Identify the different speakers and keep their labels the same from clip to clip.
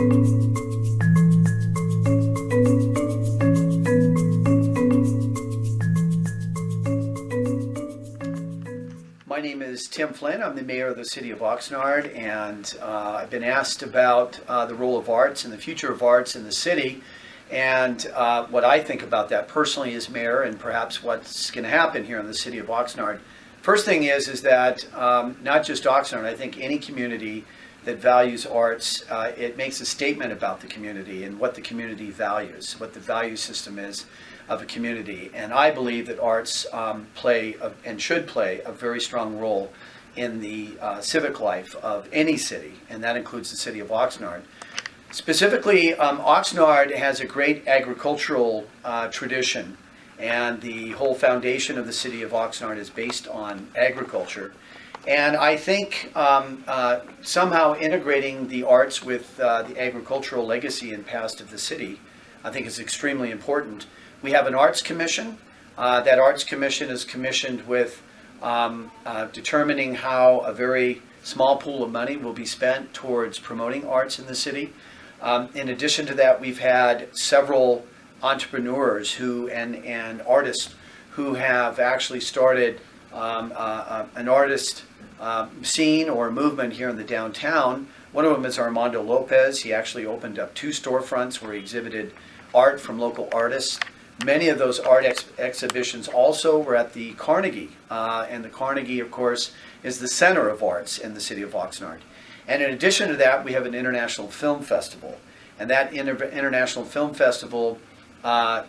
Speaker 1: My name is Tim Flynn. I'm the mayor of the city of Oxnard, and I've been asked about the role of arts and the future of arts in the city, and what I think about that personally as mayor, and perhaps what's going to happen here in the city of Oxnard. First thing is that not just Oxnard, I think any community that values arts, it makes a statement about the community and what the community values, what the value system is of a community. And I believe that arts play and should play a very strong role in the civic life of any city, and that includes the city of Oxnard. Specifically, Oxnard has a great agricultural tradition, and the whole foundation of the city of Oxnard is based on agriculture. And I think somehow integrating the arts with the agricultural legacy and past of the city, I think is extremely important. We have an arts commission. That arts commission is commissioned with determining how a very small pool of money will be spent towards promoting arts in the city. In addition to that, we've had several entrepreneurs and artists who have actually started an artist scene or movement here in the downtown. One of them is Armando Lopez. He actually opened up 2 storefronts where he exhibited art from local artists. Many of those art exhibitions also were at the Carnegie, and the Carnegie, of course, is the center of arts in the city of Oxnard. And in addition to that, we have an international film festival, and that international film festival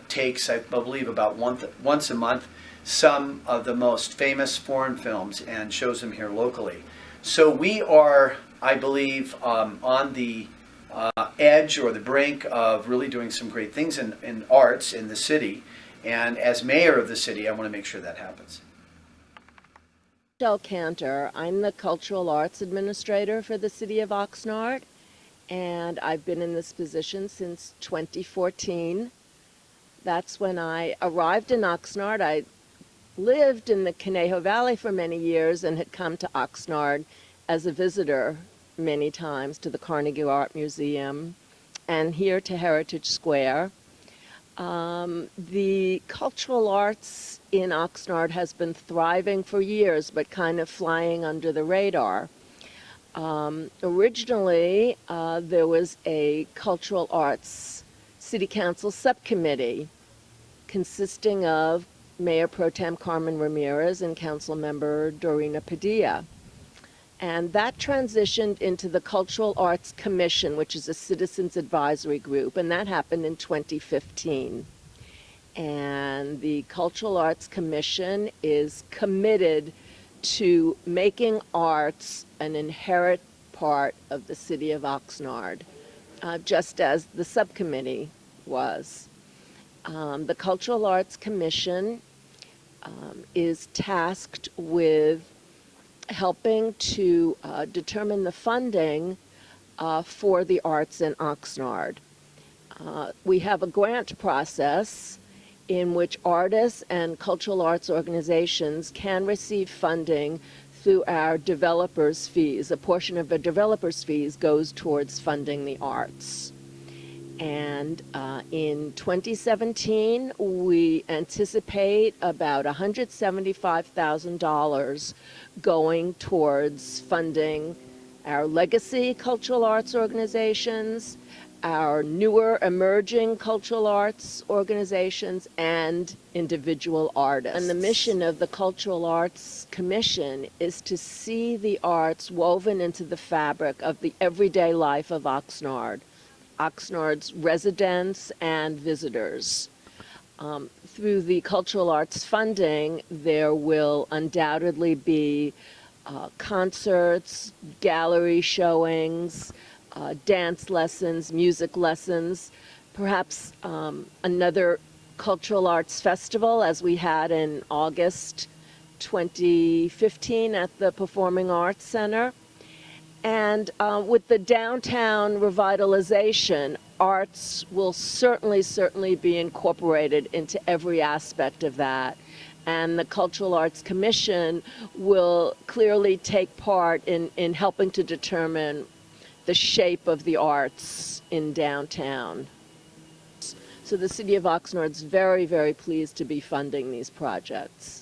Speaker 1: takes, I believe, about once a month some of the most famous foreign films and shows them here locally. So we are, I believe, on the edge or the brink of really doing some great things in arts in the city. And as mayor of the city, I want to make sure that happens.
Speaker 2: Michelle Cantor. I'm the Cultural Arts Administrator for the City of Oxnard, and I've been in this position since 2014. That's when I arrived in Oxnard. I lived in the Conejo Valley for many years and had come to Oxnard as a visitor many times to the Carnegie Art Museum and here to Heritage Square. The cultural arts in Oxnard has been thriving for years, but kind of flying under the radar. Originally, there was a cultural arts city council subcommittee consisting of Mayor Pro Tem Carmen Ramirez and Council Member Dorina Padilla. And that transitioned into the Cultural Arts Commission, which is a citizens advisory group, and that happened in 2015. And the Cultural Arts Commission is committed to making arts an inherent part of the city of Oxnard, just as the subcommittee was. The Cultural Arts Commission is tasked with helping to determine the funding for the arts in Oxnard. We have a grant process in which artists and cultural arts organizations can receive funding through our developers' fees. A portion of the developers' fees goes towards funding the arts. And in 2017, we anticipate about $175,000 going towards funding our legacy cultural arts organizations, our newer emerging cultural arts organizations, and individual artists. And the mission of the Cultural Arts Commission is to see the arts woven into the fabric of the everyday life of Oxnard. Oxnard's residents and visitors. Through the cultural arts funding, there will undoubtedly be concerts, gallery showings, dance lessons, music lessons, perhaps another cultural arts festival as we had in August 2015 at the Performing Arts Center. And with the downtown revitalization, arts will certainly be incorporated into every aspect of that. And the Cultural Arts Commission will clearly take part in helping to determine the shape of the arts in downtown. So the city of Oxnard's very, very pleased to be funding these projects.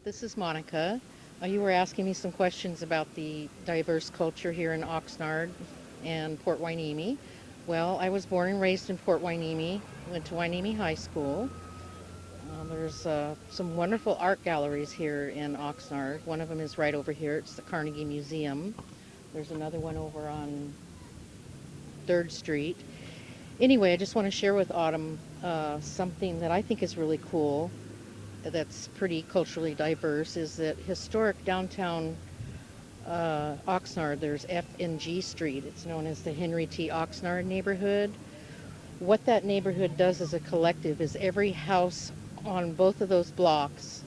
Speaker 3: This is Monica. You were asking me some questions about the diverse culture here in Oxnard and Port Hueneme. Well, I was born and raised in Port Hueneme, went to Hueneme High School. There's some wonderful art galleries here in Oxnard. One of them is right over here. It's the Carnegie Museum. There's another one over on 3rd Street. Anyway, I just want to share with Autumn something that I think is really cool, that's pretty culturally diverse, is that historic downtown Oxnard, there's F and G Street. It's known as the Henry T. Oxnard neighborhood. What that neighborhood does as a collective is every house on both of those blocks,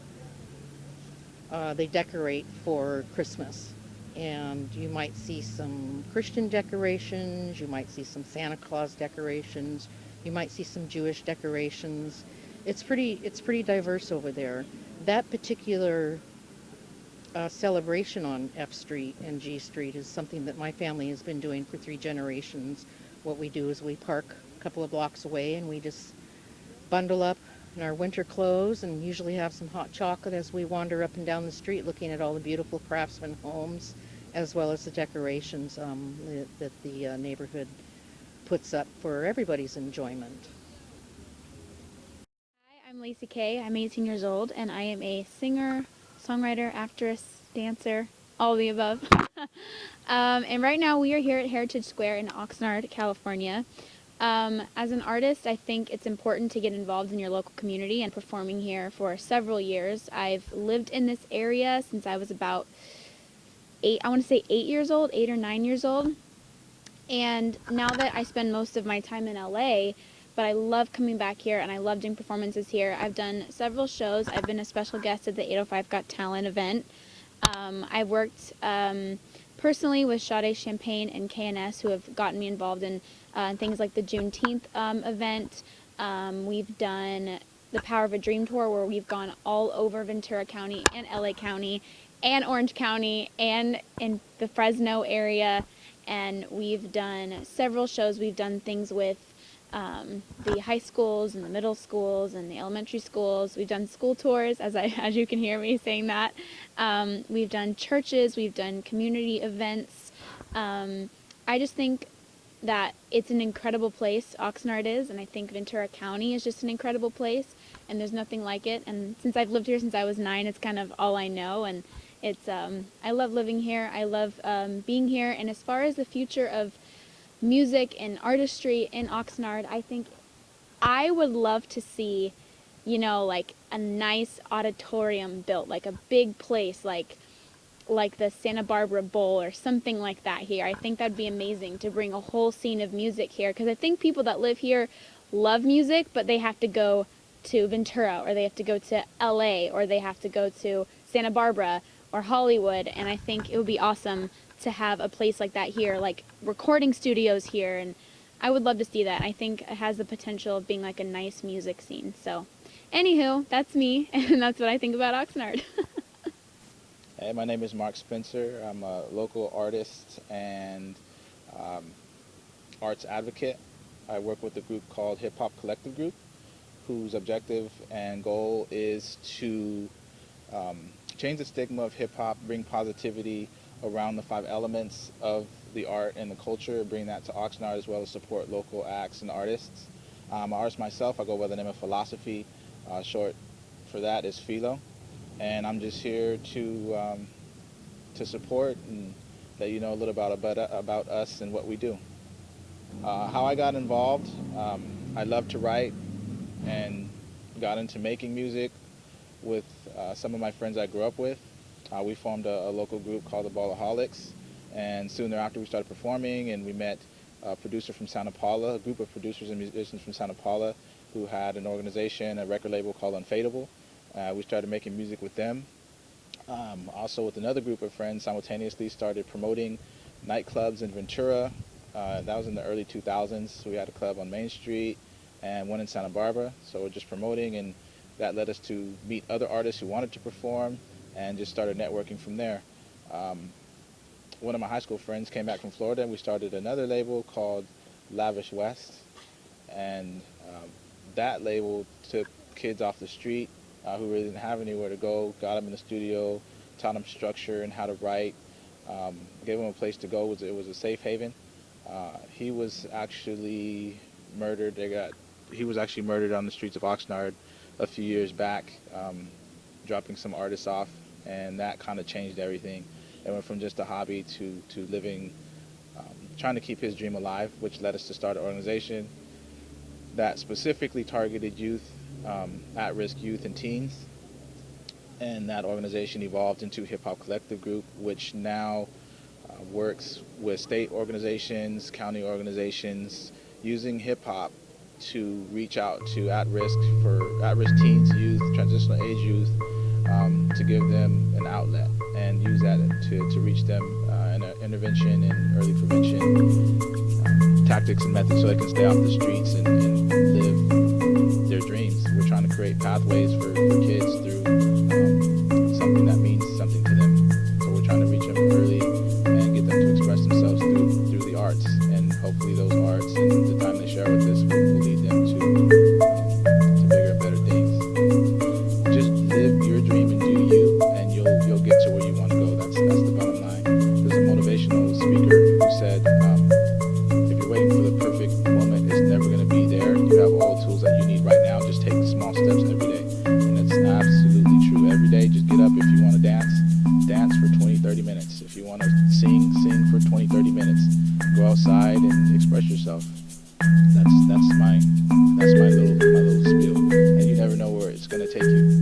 Speaker 3: they decorate for Christmas. And you might see some Christian decorations, you might see some Santa Claus decorations, you might see some Jewish decorations. It's pretty diverse over there. That particular celebration on F Street and G Street is something that my family has been doing for 3 generations. What we do is we park a couple of blocks away and we just bundle up in our winter clothes and usually have some hot chocolate as we wander up and down the street looking at all the beautiful craftsman homes as well as the decorations that the neighborhood puts up for everybody's enjoyment.
Speaker 4: Hi, I'm Lacey Kay. I'm 18 years old, and I am a singer, songwriter, actress, dancer, all of the above. And right now we are here at Heritage Square in Oxnard, California. As an artist, I think it's important to get involved in your local community, and performing here for several years. I've lived in this area since I was about 8 years old, 8 or 9 years old. And now that I spend most of my time in LA, but I love coming back here and I love doing performances here. I've done several shows. I've been a special guest at the 805 Got Talent event. I've worked personally with Sade Champagne and KNS, who have gotten me involved in things like the Juneteenth event. We've done the Power of a Dream tour, where we've gone all over Ventura County and LA County and Orange County and in the Fresno area. And we've done several shows. We've done things with the high schools and the middle schools and the elementary schools. We've done school tours, as you can hear me saying that. We've done churches. We've done community events. I just think that it's an incredible place, Oxnard is, and I think Ventura County is just an incredible place, and there's nothing like it. And since I've lived here since I was 9, it's kind of all I know, and it's I love living here. I love being here. And as far as the future of music and artistry in Oxnard, I think I would love to see, like a nice auditorium built, like a big place, like the Santa Barbara Bowl or something like that here. I think that'd be amazing to bring a whole scene of music here, because I think people that live here love music, but they have to go to Ventura, or they have to go to LA, or they have to go to Santa Barbara or Hollywood, and I think it would be awesome to have a place like that here, like recording studios here, and I would love to see that. I think it has the potential of being like a nice music scene. So anywho, that's me, and that's what I think about Oxnard.
Speaker 5: Hey, my name is Mark Spencer. I'm a local artist and arts advocate. I work with a group called Hip Hop Collective Group, whose objective and goal is to change the stigma of hip-hop, bring positivity around the 5 elements of the art and the culture, bring that to Oxnard, as well as support local acts and artists. I'm an artist myself. I go by the name of Philosophy. Short for that is Philo. And I'm just here to support and let you know a little about us and what we do. How I got involved, I love to write and got into making music with some of my friends I grew up with. We formed a local group called the Ballaholics, and soon thereafter we started performing, and we met a producer from Santa Paula, a group of producers and musicians from Santa Paula who had an organization, a record label called Unfadable. We started making music with them. Also with another group of friends simultaneously started promoting nightclubs in Ventura. That was in the early 2000s. So we had a club on Main Street and one in Santa Barbara. So we're just promoting, and that led us to meet other artists who wanted to perform and just started networking from there. One of my high school friends came back from Florida, and we started another label called Lavish West. And that label took kids off the street who really didn't have anywhere to go, got them in the studio, taught them structure and how to write, gave them a place to go. It was a safe haven. He was actually murdered. He was actually murdered on the streets of Oxnard a few years back, dropping some artists off, and that kind of changed everything. It went from just a hobby to living, trying to keep his dream alive, which led us to start an organization that specifically targeted youth, at-risk youth and teens. And that organization evolved into Hip Hop Collective Group, which now works with state organizations, county organizations, using hip hop to reach out to at-risk teens, youth, transitional age youth, to give them an outlet and use that to reach them in intervention and early prevention tactics and methods so they can stay off the streets and live their dreams. We're trying to create pathways for kids through something that means something to them. So we're trying to reach them early and get them to express themselves through the arts, and hopefully those arts and the time they share with us will lead them to bigger and better things. Just live your dream and do you, and you'll get to where you want to go. That's the bottom line. There's a motivational speaker who said, if you're waiting for the perfect moment, it's never going to be there. You have all the tools that you need right now. Just take small steps every day. And it's absolutely true. Every day, just get up. If you want to dance for 20, 30 minutes. If you want to sing for 20, 30 minutes. Go outside and express yourself. That's my little spiel. And you never know where it's going to take you.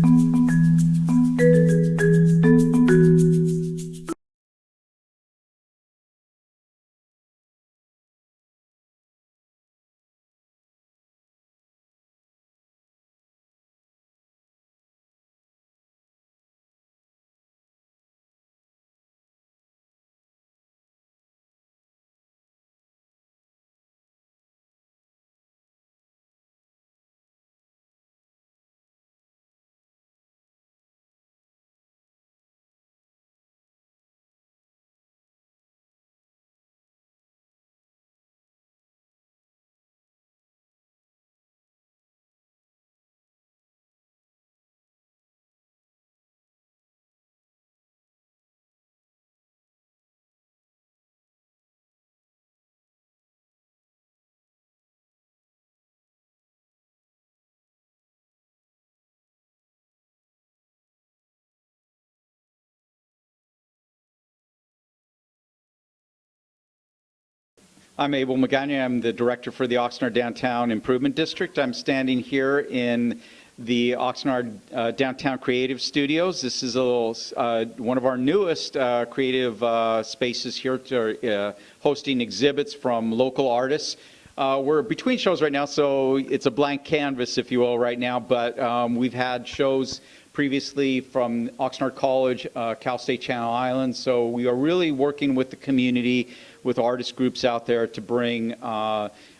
Speaker 6: I'm Abel Magana. I'm the director for the Oxnard Downtown Improvement District. I'm standing here in the Oxnard Downtown Creative Studios. This is one of our newest creative spaces here to hosting exhibits from local artists. We're between shows right now, so it's a blank canvas, if you will, right now, but we've had shows previously from Oxnard College, Cal State Channel Islands, so we are really working with the community, with artist groups out there to bring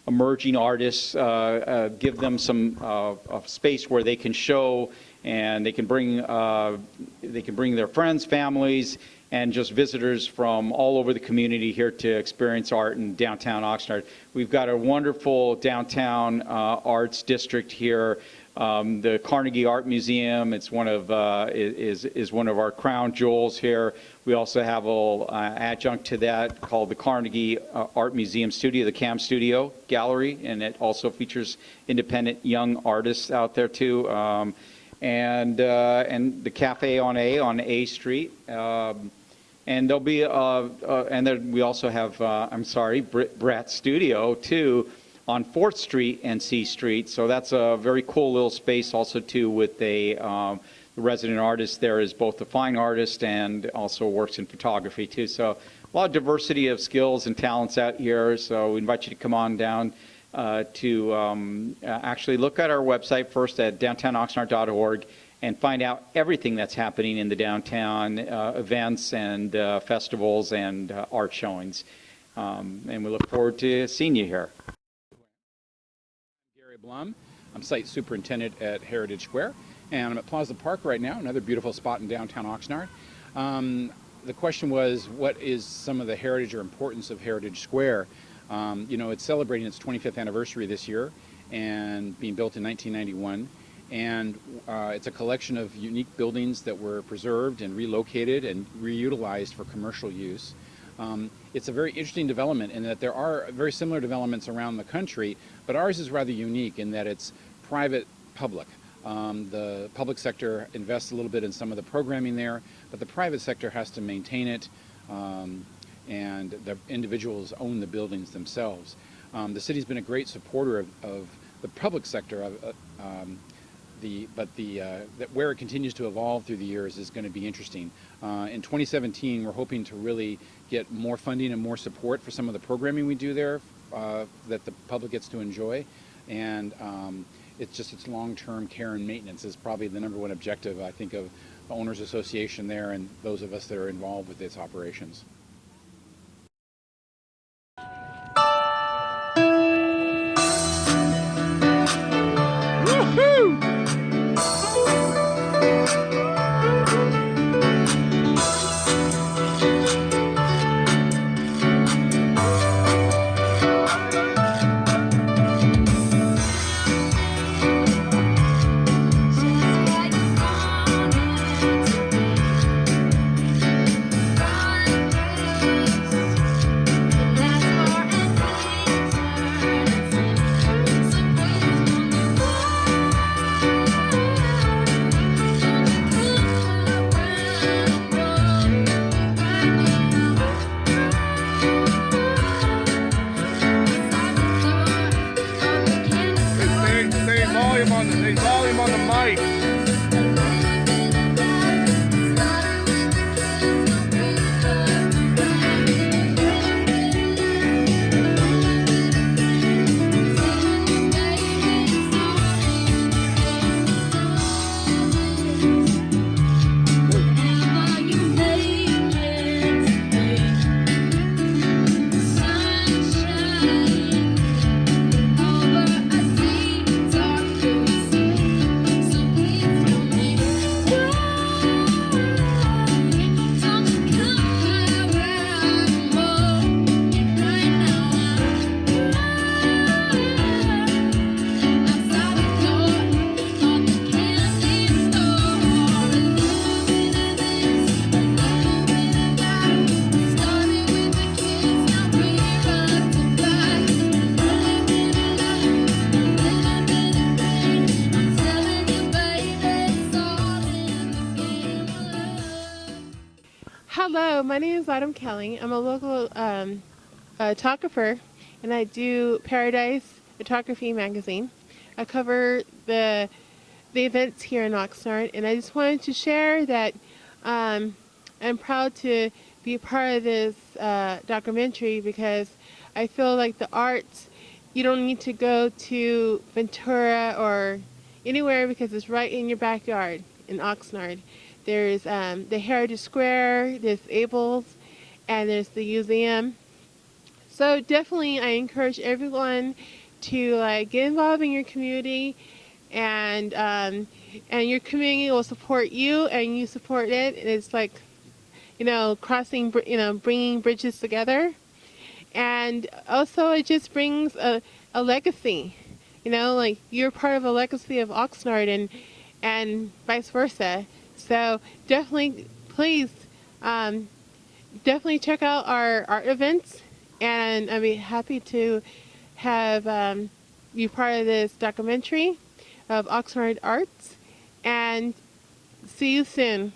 Speaker 6: emerging artists, give them some space where they can show, and they can bring their friends, families, and just visitors from all over the community here to experience art in downtown Oxnard. We've got a wonderful downtown arts district here. The Carnegie Art Museum, it's one of is one of our crown jewels here. We also have a little adjunct to that called the Carnegie Art Museum Studio, the CAM Studio Gallery, and it also features independent young artists out there too. And the Cafe on A Street. And there'll be, and then we also have, I'm sorry, Brat's Studio too, on 4th Street and C Street. So that's a very cool little space also too, with a the resident artist there is both a fine artist and also works in photography too. So a lot of diversity of skills and talents out here. So we invite you to come on down to actually look at our website first at downtownoxnard.org and find out everything that's happening in the downtown, events and festivals and art showings. And we look forward to seeing you here.
Speaker 7: Blum. I'm site superintendent at Heritage Square, and I'm at Plaza Park right now, another beautiful spot in downtown Oxnard. The question was, what is some of the heritage or importance of Heritage Square? You know, it's celebrating its 25th anniversary this year and being built in 1991. And it's a collection of unique buildings that were preserved and relocated and reutilized for commercial use. It's a very interesting development in that there are very similar developments around the country, but ours is rather unique in that it's private-public. The public sector invests a little bit in some of the programming there, but the private sector has to maintain it, and the individuals own the buildings themselves. The city's been a great supporter of the public sector, where it continues to evolve through the years is going to be interesting. In 2017, we're hoping to really get more funding and more support for some of the programming we do there that the public gets to enjoy. And its long-term care and maintenance is probably the #1 objective, I think, of the Owners Association there and those of us that are involved with its operations.
Speaker 8: Volume on the mic.
Speaker 9: Hello, my name is Autumn Kelly. I'm a local photographer, and I do Paradise Photography magazine. I cover the events here in Oxnard, and I just wanted to share that I'm proud to be a part of this documentary because I feel like the arts, you don't need to go to Ventura or anywhere because it's right in your backyard in Oxnard. There's the Heritage Square, there's Abel's, and there's the museum. So definitely I encourage everyone to get involved in your community, and your community will support you and you support it. It's like, crossing, bringing bridges together. And also it just brings a legacy. like you're part of a legacy of Oxnard and vice versa. So definitely, please, definitely check out our art events, and I'd be happy to have you part of this documentary of Oxnard Arts, and see you soon.